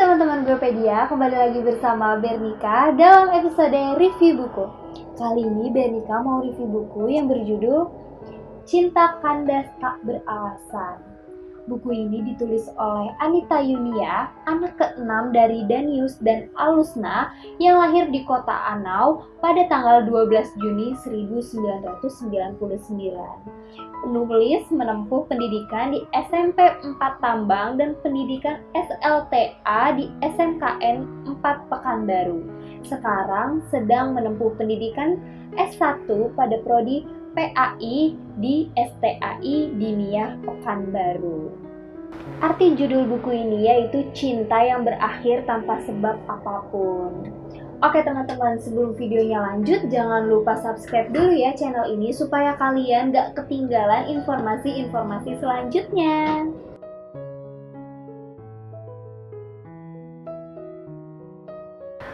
teman-teman Gopedia, kembali lagi bersama Bernika dalam episode review buku. Kali ini Bernika mau review buku yang berjudul Cinta Kandas Tak Beralasan. Buku ini ditulis oleh Anita Yunia, anak ke-6 dari Danius dan Alusna yang lahir di kota Anau pada tanggal 12 Juni 1999. Penulis menempuh pendidikan di SMP 4 Tambang dan pendidikan SLTA di SMKN 4 Pekanbaru. Sekarang sedang menempuh pendidikan S1 pada prodi PAI di STAI Diniyah Pekanbaru. Arti judul buku ini yaitu cinta yang berakhir tanpa sebab apapun. Oke teman-teman, sebelum videonya lanjut, jangan lupa subscribe dulu ya channel ini supaya kalian gak ketinggalan informasi-informasi selanjutnya.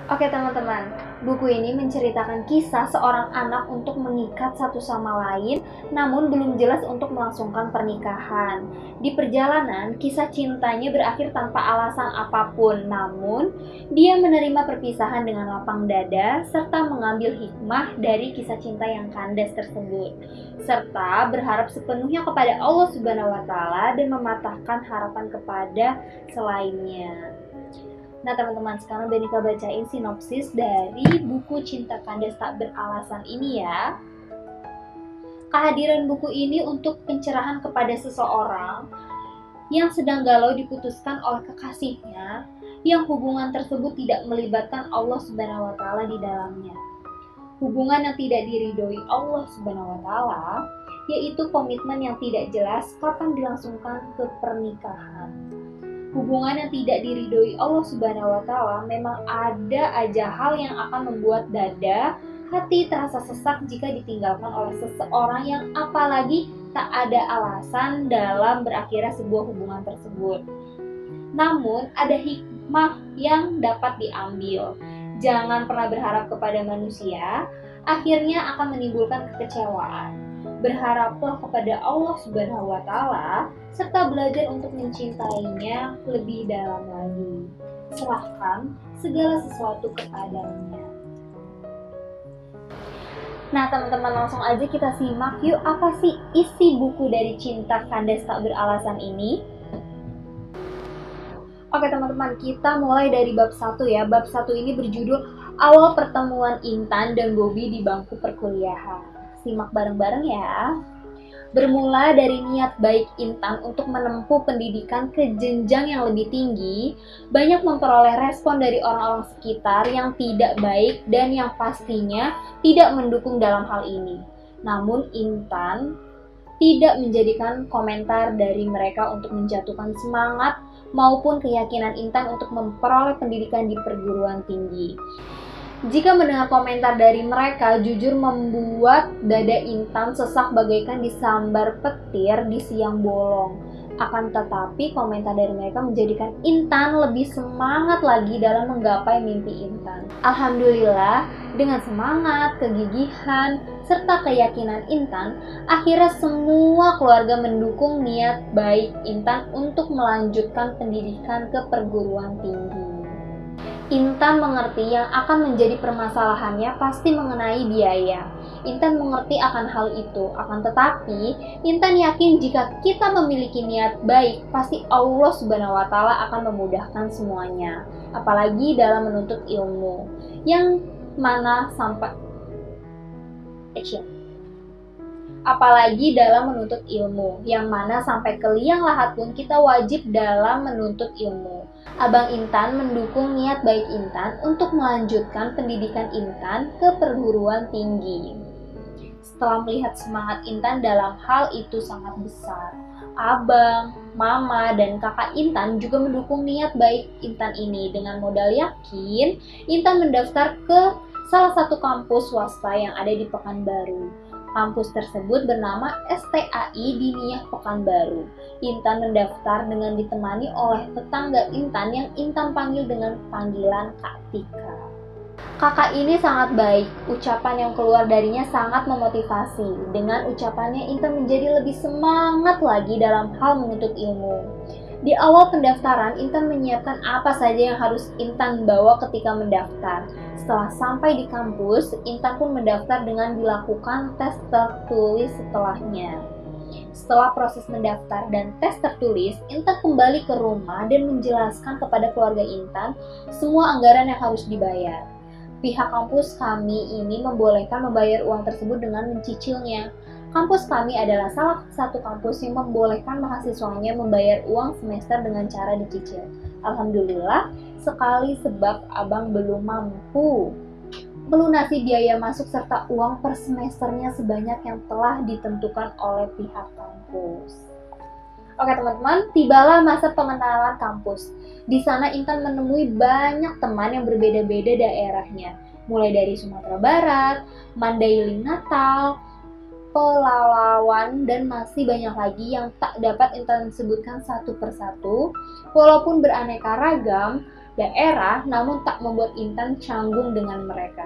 Oke teman-teman, buku ini menceritakan kisah seorang anak untuk mengikat satu sama lain, namun belum jelas untuk melangsungkan pernikahan. Di perjalanan, kisah cintanya berakhir tanpa alasan apapun, namun dia menerima perpisahan dengan lapang dada, serta mengambil hikmah dari kisah cinta yang kandas tersebut, serta berharap sepenuhnya kepada Allah Subhanahu wa Ta'ala dan mematahkan harapan kepada selainnya. Nah teman-teman, sekarang Bernika bacain sinopsis dari buku Cinta Kandas Tak Beralasan ini ya. Kehadiran buku ini untuk pencerahan kepada seseorang yang sedang galau diputuskan oleh kekasihnya, yang hubungan tersebut tidak melibatkan Allah Subhanahu wa Ta'ala di dalamnya. Hubungan yang tidak diridhoi Allah Subhanahu wa Ta'ala, yaitu komitmen yang tidak jelas kapan dilangsungkan ke pernikahan. Hubungan yang tidak diridhoi Allah Subhanahu wa Ta'ala, memang ada aja hal yang akan membuat dada, hati terasa sesak jika ditinggalkan oleh seseorang yang apalagi tak ada alasan dalam berakhirnya sebuah hubungan tersebut. Namun ada hikmah yang dapat diambil. Jangan pernah berharap kepada manusia, akhirnya akan menimbulkan kekecewaan. Berharaplah kepada Allah Subhanahu wa Ta'ala serta belajar untuk mencintainya lebih dalam lagi. Serahkan segala sesuatu kepadanya. Nah teman-teman, langsung aja kita simak yuk, apa sih isi buku dari Cinta Kandas Tak Beralasan ini. Oke teman-teman, kita mulai dari bab 1 ya. Bab 1 ini berjudul Awal Pertemuan Intan dan Bobby di Bangku Perkuliahan. Simak bareng-bareng ya. Bermula dari niat baik Intan untuk menempuh pendidikan ke jenjang yang lebih tinggi, banyak memperoleh respon dari orang-orang sekitar yang tidak baik dan yang pastinya tidak mendukung dalam hal ini. Namun Intan tidak menjadikan komentar dari mereka untuk menjatuhkan semangat maupun keyakinan Intan untuk memperoleh pendidikan di perguruan tinggi. Jika mendengar komentar dari mereka, jujur membuat dada Intan sesak bagaikan disambar petir di siang bolong. Akan tetapi komentar dari mereka menjadikan Intan lebih semangat lagi dalam menggapai mimpi Intan. Alhamdulillah, dengan semangat, kegigihan, serta keyakinan Intan, akhirnya semua keluarga mendukung niat baik Intan untuk melanjutkan pendidikan ke perguruan tinggi. Intan mengerti yang akan menjadi permasalahannya pasti mengenai biaya. Intan mengerti akan hal itu, akan tetapi Intan yakin jika kita memiliki niat baik, pasti Allah Subhanahu wa Ta'ala akan memudahkan semuanya. Apalagi dalam menuntut ilmu, yang mana sampai Apalagi dalam menuntut ilmu, yang mana sampai ke liang lahat pun kita wajib dalam menuntut ilmu. Abang Intan mendukung niat baik Intan untuk melanjutkan pendidikan Intan ke perguruan tinggi. Setelah melihat semangat Intan dalam hal itu sangat besar, abang, mama, dan kakak Intan juga mendukung niat baik Intan ini. Dengan modal yakin, Intan mendaftar ke salah satu kampus swasta yang ada di Pekanbaru. Kampus tersebut bernama STAI Diniyah Pekanbaru. Intan mendaftar dengan ditemani oleh tetangga Intan yang Intan panggil dengan panggilan Kak Tika. Kakak ini sangat baik, ucapan yang keluar darinya sangat memotivasi. Dengan ucapannya Intan menjadi lebih semangat lagi dalam hal menuntut ilmu. Di awal pendaftaran, Intan menyiapkan apa saja yang harus Intan bawa ketika mendaftar. Setelah sampai di kampus, Intan pun mendaftar dengan dilakukan tes tertulis setelahnya. Setelah proses mendaftar dan tes tertulis, Intan kembali ke rumah dan menjelaskan kepada keluarga Intan semua anggaran yang harus dibayar. Pihak kampus kami ini membolehkan membayar uang tersebut dengan mencicilnya. Kampus kami adalah salah satu kampus yang membolehkan mahasiswanya membayar uang semester dengan cara dicicil. Alhamdulillah sekali sebab abang belum mampu melunasi biaya masuk serta uang per semesternya sebanyak yang telah ditentukan oleh pihak kampus. Oke teman-teman, tibalah masa pengenalan kampus. Di sana Intan menemui banyak teman yang berbeda-beda daerahnya, mulai dari Sumatera Barat, Mandailing Natal, Pelalawan, dan masih banyak lagi yang tak dapat Intan sebutkan satu persatu. Walaupun beraneka ragam daerah, namun tak membuat Intan canggung dengan mereka.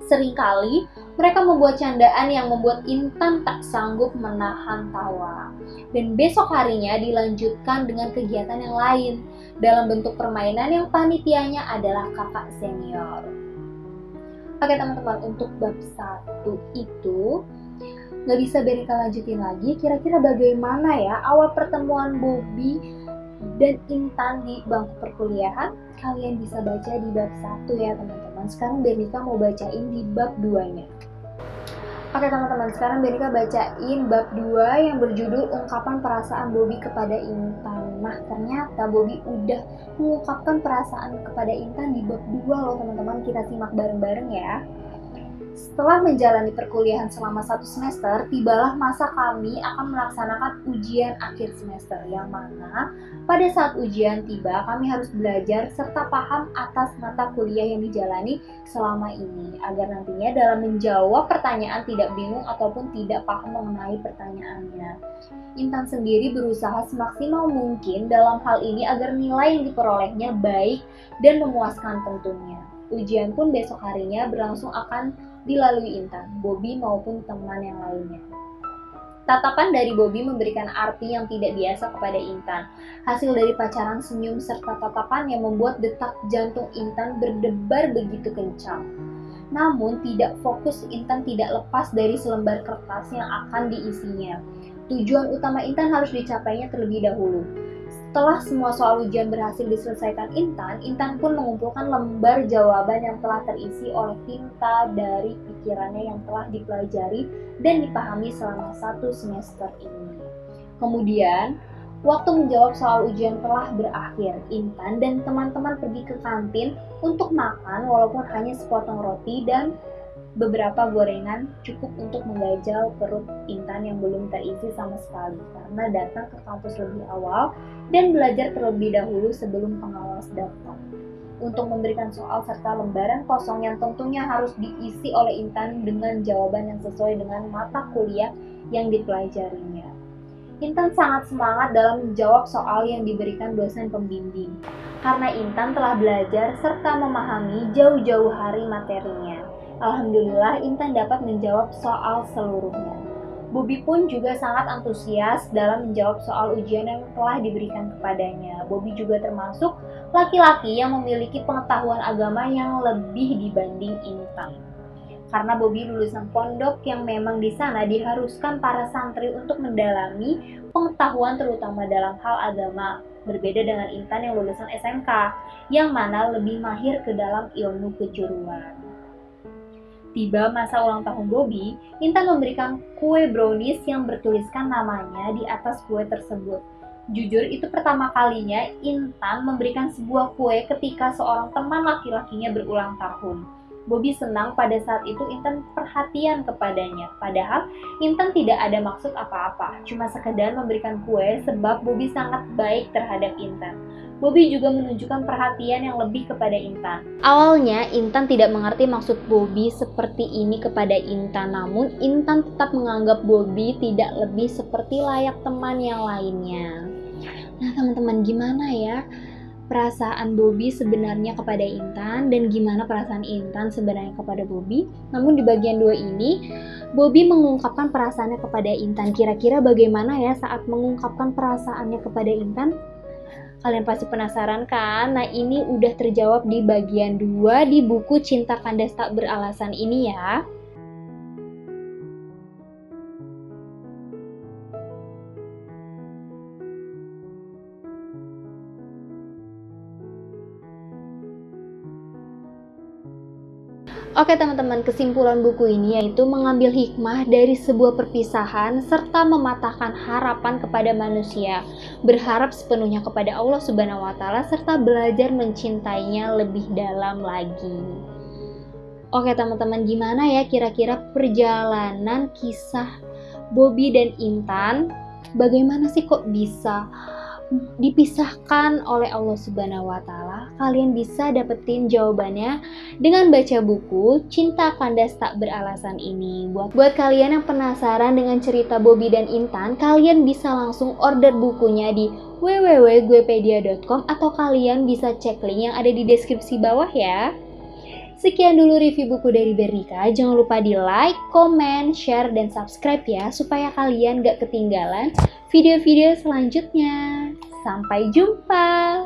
Seringkali mereka membuat candaan yang membuat Intan tak sanggup menahan tawa. Dan besok harinya dilanjutkan dengan kegiatan yang lain dalam bentuk permainan yang panitianya adalah kakak senior. Oke teman-teman, untuk bab 1 itu nggak bisa Benika lanjutin lagi. Kira-kira bagaimana ya awal pertemuan Bobby dan Intan di bangku perkuliahan? Kalian bisa baca di bab 1 ya teman-teman. Sekarang Benika mau bacain di bab 2-nya. Oke teman-teman, sekarang Benika bacain bab 2 yang berjudul ungkapan perasaan Bobby kepada Intan. Nah ternyata Bobby udah mengungkapkan perasaan kepada Intan di bab 2 loh teman-teman. Kita simak bareng-bareng ya. Setelah menjalani perkuliahan selama 1 semester, tibalah masa kami akan melaksanakan ujian akhir semester, yang mana pada saat ujian tiba kami harus belajar serta paham atas mata kuliah yang dijalani selama ini, agar nantinya dalam menjawab pertanyaan tidak bingung ataupun tidak paham mengenai pertanyaannya. Intan sendiri berusaha semaksimal mungkin dalam hal ini agar nilai yang diperolehnya baik dan memuaskan tentunya. Ujian pun besok harinya berlangsung akan dilalui Intan, Bobby maupun teman yang lainnya. Tatapan dari Bobby memberikan arti yang tidak biasa kepada Intan. Hasil dari pacaran senyum serta tatapan yang membuat detak jantung Intan berdebar begitu kencang. Namun tidak fokus Intan tidak lepas dari selembar kertas yang akan diisinya. Tujuan utama Intan harus dicapainya terlebih dahulu. Setelah semua soal ujian berhasil diselesaikan Intan pun mengumpulkan lembar jawaban yang telah terisi oleh tinta dari pikirannya yang telah dipelajari dan dipahami selama 1 semester ini. Kemudian, waktu menjawab soal ujian telah berakhir. Intan dan teman-teman pergi ke kantin untuk makan walaupun hanya sepotong roti dan beberapa gorengan cukup untuk menggajal perut Intan yang belum terisi sama sekali karena datang ke kampus lebih awal dan belajar terlebih dahulu sebelum pengawas datang untuk memberikan soal serta lembaran kosong yang tentunya harus diisi oleh Intan dengan jawaban yang sesuai dengan mata kuliah yang dipelajarinya. Intan sangat semangat dalam menjawab soal yang diberikan dosen pembimbing karena Intan telah belajar serta memahami jauh-jauh hari materinya. Alhamdulillah Intan dapat menjawab soal seluruhnya. Bobby pun juga sangat antusias dalam menjawab soal ujian yang telah diberikan kepadanya. Bobby juga termasuk laki-laki yang memiliki pengetahuan agama yang lebih dibanding Intan. Karena Bobby lulusan pondok yang memang di sana diharuskan para santri untuk mendalami pengetahuan terutama dalam hal agama. Berbeda dengan Intan yang lulusan SMK, yang mana lebih mahir ke dalam ilmu kejuruan. Tiba masa ulang tahun Bobby, Intan memberikan kue brownies yang bertuliskan namanya di atas kue tersebut. Jujur itu pertama kalinya Intan memberikan sebuah kue ketika seorang teman laki-lakinya berulang tahun. Bobby senang pada saat itu Intan perhatian kepadanya, padahal Intan tidak ada maksud apa-apa, cuma sekedar memberikan kue sebab Bobby sangat baik terhadap Intan. Bobby juga menunjukkan perhatian yang lebih kepada Intan. Awalnya Intan tidak mengerti maksud Bobby seperti ini kepada Intan, namun Intan tetap menganggap Bobby tidak lebih seperti layak teman yang lainnya. Nah teman-teman, gimana ya? perasaan Bobby sebenarnya kepada Intan dan gimana perasaan Intan sebenarnya kepada Bobby. Namun di bagian 2 ini, Bobby mengungkapkan perasaannya kepada Intan. Kira-kira bagaimana ya saat mengungkapkan perasaannya kepada Intan? Kalian pasti penasaran kan? Nah, ini udah terjawab di bagian 2 di buku Cinta Kandas Tak Beralasan ini ya. Oke teman-teman, kesimpulan buku ini yaitu mengambil hikmah dari sebuah perpisahan serta mematahkan harapan kepada manusia, berharap sepenuhnya kepada Allah Subhanahu wa Ta'ala serta belajar mencintainya lebih dalam lagi. Oke teman-teman, gimana ya kira-kira perjalanan kisah Bobby dan Intan? Bagaimana sih kok bisa dipisahkan oleh Allah Subhanahu wa Ta'ala? Kalian bisa dapetin jawabannya dengan baca buku Cinta Kandas Tak Beralasan ini. Buat kalian yang penasaran dengan cerita Bobby dan Intan, kalian bisa langsung order bukunya di www.guepedia.com atau kalian bisa cek link yang ada di deskripsi bawah ya. Sekian dulu review buku dari Bernika. Jangan lupa di like, comment, share, dan subscribe ya, supaya kalian gak ketinggalan video-video selanjutnya. Sampai jumpa!